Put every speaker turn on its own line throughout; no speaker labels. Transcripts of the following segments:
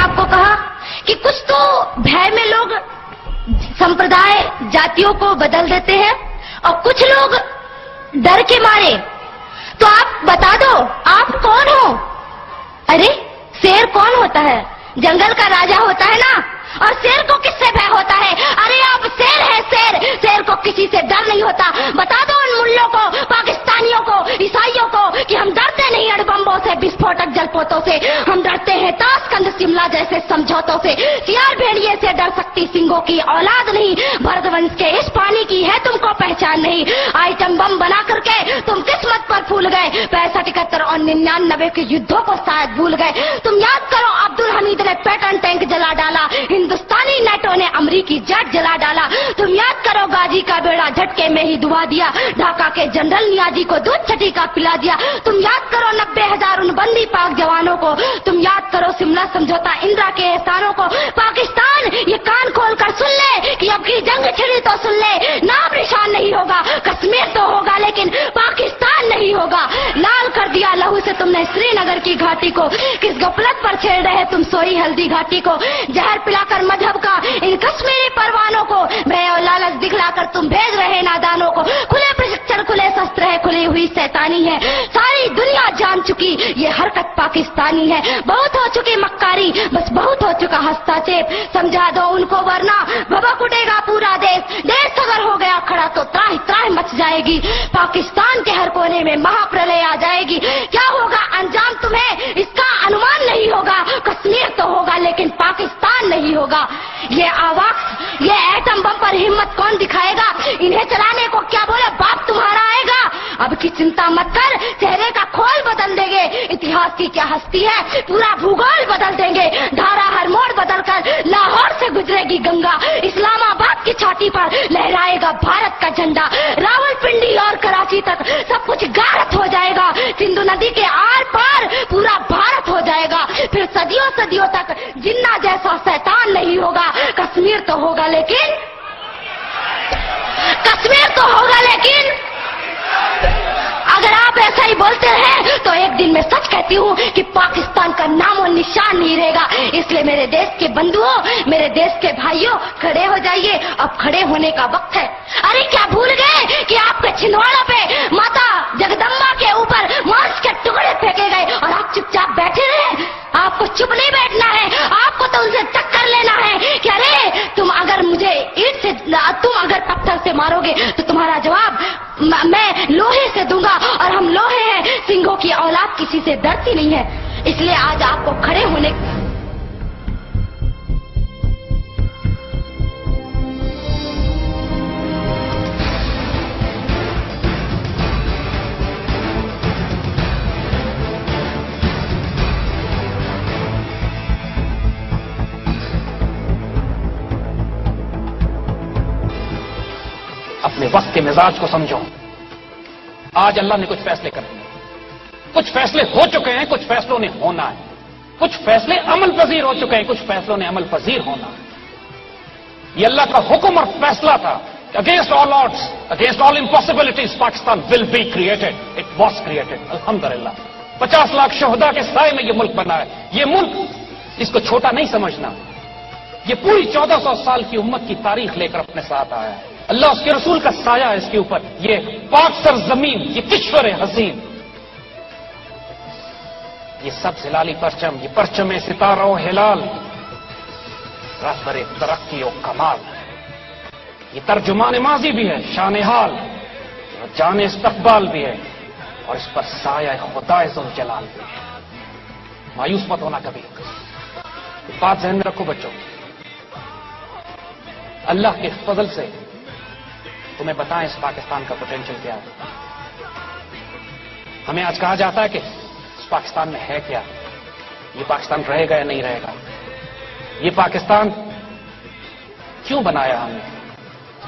आपको कहा कि कुछ तो भय में लोग संप्रदाय जातियों को बदल देते हैं और कुछ लोग डर के मारे। तो आप बता दो आप कौन हो? अरे शेर कौन होता है? जंगल का राजा होता है ना। और शेर को किससे भय होता है? अरे आप शेर है, शेर। शेर को किसी से डर नहीं होता। बता दो उन मुल्लों को, पाकिस्तानियों को, ईसाइयों को कि हम डरते नहीं अणुबम्बों से, विस्फोटक जलपोतों से। हम डरते हैं ताशकंद शिमला जैसे समझौतों से। सियार भेड़िए से डर सकती सिंगों की औलाद नहीं। भरतवंश के इस पानी की है तुमको पहचान नहीं। आइटम बम बना करके तुम किस्मत पर फूल गए। 65, 71 और 99 के युद्धों को शायद भूल गए। तुम याद करो अब्दुल हमीद ने पैटर्न टैंक जला डाला, हिंदुस्तानी नेटो ने अमरीकी जेट जला डाला। तुम याद करो गाजी का बेड़ा झटके में ही डुबा दिया, ढाका के जनरल नियाजी को दूध छठी का पिला दिया। तुम याद करो 90,000 उन बंदी पाक जवानों को। तुम याद करो शिमला समझौता, इंदिरा के एहसानों को। पाकिस्तान ये कान खोल कर सुन ले कि अब की जंग छिड़ी तो सुन ले। नाम निशान नहीं होगा, कश्मीर तो होगा लेकिन पाकिस्तान नहीं होगा। लाल कर दिया लहू से तुमने श्रीनगर की घाटी को। किस गफलत पर छेड़ रहे तुम सोई हल्दी घाटी को। जहर पिलाकर मजहब का इन कश्मीरी परवानों को। भय और लालच दिखलाकर तुम भेज रहे नादानों को। खुले प्रशिक्षण, खुले शस्त्र है, खुली हुई शैतानी है। सारी दुनिया जान चुकी ये हरकत पाकिस्तानी है। बहुत हो चुकी मक्कारी, बस बहुत हो चुका हस्तक्षेप। समझा दो उनको वरना भभक उठेगा पूरा देश। देश अगर हो गया खड़ा तो त्राहि त्राहि मच जाएगी। पाकिस्तान के हर कोने में महाप्रलय आ जाएगी। क्या होगा अंजाम तुम्हें इसका अनुमान नहीं होगा। कश्मीर तो होगा लेकिन पाकिस्तान नहीं होगा। ये आवाज, ये एटम बम पर हिम्मत कौन दिखाएगा? इन्हें चलाने को क्या बोले बाप तुम्हारा आएगा। अब की चिंता मत कर, चेहरे का खोल बदल देंगे। इतिहास की क्या हस्ती है, पूरा भूगोल बदल देंगे। धारा हर मोड़ बदल कर लाहौर से गुजरेगी गंगा। इस्लामाबाद की छाती पर लहराएगा भारत का झंडा। रावलपिंडी और कराची तक सब कुछ गारत हो जाएगा। सिंधु नदी के आर पार पूरा भारत हो जाएगा। फिर सदियों सदियों तक जिन्ना जैसा शैतान नहीं होगा। कश्मीर तो होगा लेकिन, कश्मीर तो होगा लेकिन अगर आप ऐसा ही बोलते हैं तो एक दिन मैं सच कहती हूँ कि पाकिस्तान का नाम और निशान नहीं रहेगा। इसलिए मेरे देश के बंधुओं, मेरे देश के भाइयों, खड़े हो जाइए। अब खड़े होने का वक्त है। अरे क्या भूल गए कि आपके छिंदवाड़ा पे माता जगदम्बा के ऊपर मांस के टुकड़े फेंके गए और आप चुपचाप बैठे रहे? आपको चुप नहीं बैठना है, आपको तो उनसे टक्कर लेना है कि अरे तुम अगर मुझे ईंट से, तुम अगर पत्थर से मारोगे तो तुम्हारा जवाब मैं लोहे से दूंगा। और हम लोहे हैं, सिंहों की औलाद किसी से डरती नहीं है। इसलिए आज आपको खड़े होने
अपने वक्त के मिजाज को समझो। आज अल्लाह ने कुछ फैसले कर दिए, कुछ फैसले हो चुके हैं, कुछ फैसलों ने होना है। कुछ फैसले अमल पजीर हो चुके हैं, कुछ फैसलों ने अमल पजीर होना है। ये अल्लाह का हुक्म और फैसला था। Against all odds, against all impossibilities, Pakistan will be created. It was created अल्हम्दुलिल्लाह। 50 लाख शोहदा के साए में ये मुल्क बना है। ये मुल्क, इसको छोटा नहीं समझना। ये पूरी 1400 साल की उम्मत की तारीख लेकर अपने साथ आया है। अल्लाह उसके रसूल का साया है इसके ऊपर। ये पाक सर जमीन, ये किश्वर हसीन, ये सब हिलाली परचम, ये परचम सितारा और हिलाल, रहबर तरक्की और कमाल। ये तर्जुमान माजी भी है, शान हाल और जान इस्तकबाल भी है, और इस पर साया खुदा ज़ुल जलाल भी है। मायूस मत होना कभी। बात ज़हन में रखो बच्चों, अल्लाह के फजल से तुम्हें बताएं इस पाकिस्तान का पोटेंशियल क्या है। हमें आज कहा जाता है कि इस पाकिस्तान में है क्या, ये पाकिस्तान रहेगा या नहीं रहेगा, ये पाकिस्तान क्यों बनाया हमने।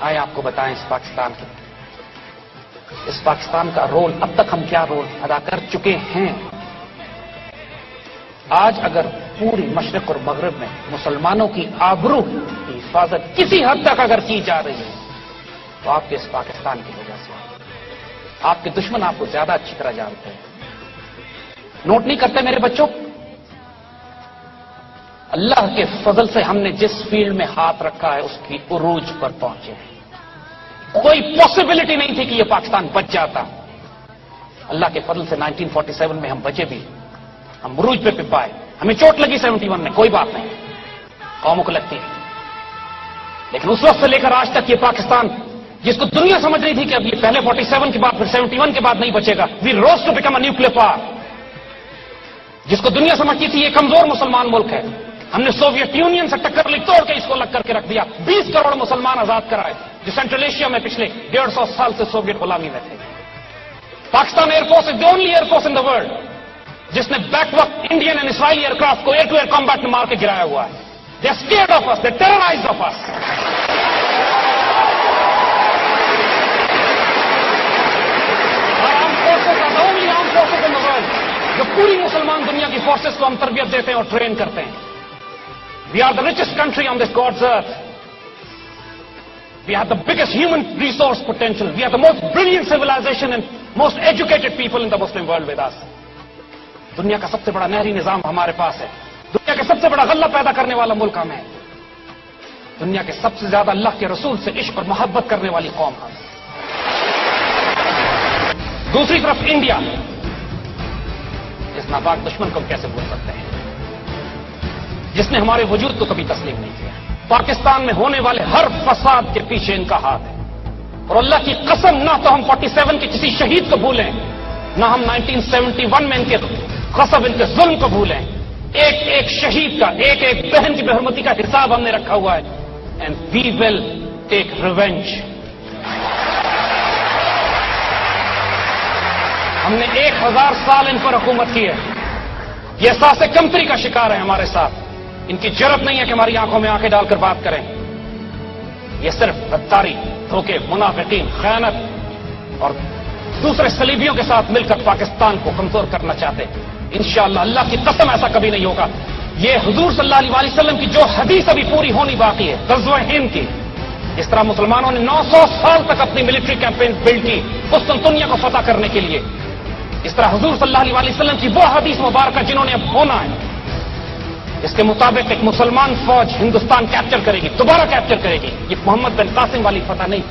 आए आपको बताएं इस पाकिस्तान का रोल, अब तक हम क्या रोल अदा कर चुके हैं। आज अगर पूरी मशरिक और मगरिब में मुसलमानों की आबरू की हिफाजत किसी हद तक अगर की जा रही है तो आपके इस पाकिस्तान की वजह से। आपके दुश्मन आपको ज्यादा अच्छी तरह जानते हैं। नोट नहीं करते मेरे बच्चों, اللہ کے فضل سے ہم نے جس فیلڈ میں ہاتھ رکھا ہے اس کی عروج پر پہنچے ہیں. کوئی پاسبلٹی نہیں تھی کہ یہ پاکستان بچ جاتا. اللہ کے فضل سے 1947 میں ہم بچے بھی, ہم عروج پہ پائے. ہمیں چوٹ لگی 71 میں, کوئی بات نہیں, قوموں کو لگتی ہے, لیکن اس وقت سے لے کر آج تک یہ پاکستان جس کو دنیا سمجھ رہی تھی کہ اب یہ پہلے 47 کے بعد پھر 71 کے بعد نہیں بچے گا, we rose to become a nuclear power. جس کو دنیا سمجھتی تھی یہ کمزور مسلمان ملک ہے, ہم نے سوویت یونین سے ٹکر لی, توڑ کے اس کو لگ کر کے رکھ دیا. 20 کروڑ مسلمان آزاد کرائے جو سینٹرل ایشیا میں پچھلے 150 سال سے سوویت غلامی میں تھے. Pakistan air force is the only air force in the world جس نے بیک وقت Indian and Israeli aircraft کو ایئر ٹو ایئر کمبیٹ میں مار کے گرایا ہوا ہے. They are scared of us, they terrorized of us. جو پوری مسلمان دنیا کی فورسز کو ہم تربیت دیتے ہیں اور ٹرین کرتے ہیں. We are the richest country on this God's earth. We have the biggest human resource potential. We are the most brilliant civilization and most educated people in the Muslim world with us. دنیا کا سب سے بڑا نہری نظام ہمارے پاس ہے. دنیا کا سب سے بڑا غلہ پیدا کرنے والا ملک ہم ہے. دنیا کے سب سے زیادہ اللہ کے رسول سے عشق اور محبت کرنے والی قوم ہم. دوسری طرف انڈیا, اس ناپاک دشمن کو ہم کیسے بھول سکتے ہیں جس نے ہمارے وجود کو کبھی تسلیم نہیں کیا. پاکستان میں ہونے والے ہر فساد کے پیچھے ان کا ہاتھ ہے. اور اللہ کی قسم, نہ تو ہم 47 کے کسی شہید کو بھولیں, نہ ہم 1971 میں ان کے غصب, ان کے ظلم کو بھولیں. ایک ایک شہید کا, ایک ایک بہن کی بے حرمتی کا حساب ہم نے رکھا ہوا ہے. And we will take revenge. ہم نے 1000 سال ان پر حکومت کی ہے. یہ احساس کمتری کا شکار ہے ہمارے ساتھ. ان کی جرت نہیں ہے کہ ہماری آنکھوں میں آنکھیں ڈال کر بات کریں. یہ صرف غداری, دھوکے, منافقین, خیانت اور دوسرے صلیبیوں کے ساتھ مل کر پاکستان کو کمزور کرنا چاہتے ہیں. انشاءاللہ اللہ کی قسم ایسا کبھی نہیں ہوگا. یہ حضور صلی اللہ علیہ وسلم کی جو حدیث ابھی پوری ہونی باقی ہے, غزوہ ہند کی, اس طرح مسلمانوں نے 900 سال تک اپنی ملٹری کیمپین بلڈ کی قسطنطنیہ کو فتح کرنے کے لیے. اس طرح حضور صلی اللہ علیہ وسلم کی وہ حدیث مبارکہ جنہوں نے اب ہونا ہے, اس کے مطابق ایک مسلمان فوج ہندوستان کیپچر کرے گی, دوبارہ کیپچر کرے گی. یہ محمد بن قاسم والی فتح نہیں.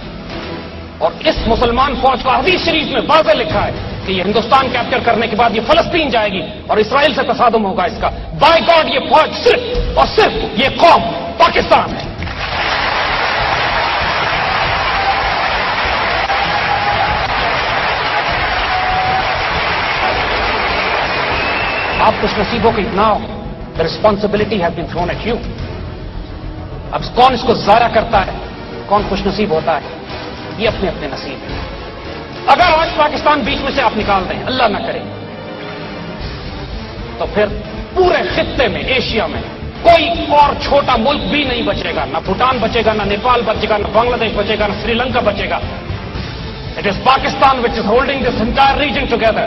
اور اس مسلمان فوج کو حدیث شریف میں واضح لکھا ہے کہ یہ ہندوستان کیپچر کرنے کے بعد یہ فلسطین جائے گی اور اسرائیل سے تصادم ہوگا اس کا. بائی گاڈ یہ فوج صرف اور صرف یہ قوم پاکستان ہے. آپ خوش نصیبوں کی now, the responsibility has been thrown at you. اب کون اس کو ضائع کرتا ہے, کون خوش نصیب ہوتا ہے, یہ اپنے اپنے نصیب ہے. اگر آج پاکستان بیچ میں سے آپ نکال دیں, اللہ نہ کرے, تو پھر پورے خطے میں, ایشیا میں کوئی اور چھوٹا ملک بھی نہیں بچے گا. نہ بھوٹان بچے گا, نہ نیپال بچے گا, نہ بنگلہ دیش بچے گا, نہ سری لنکا بچے گا. It is Pakistan which is holding this entire region together.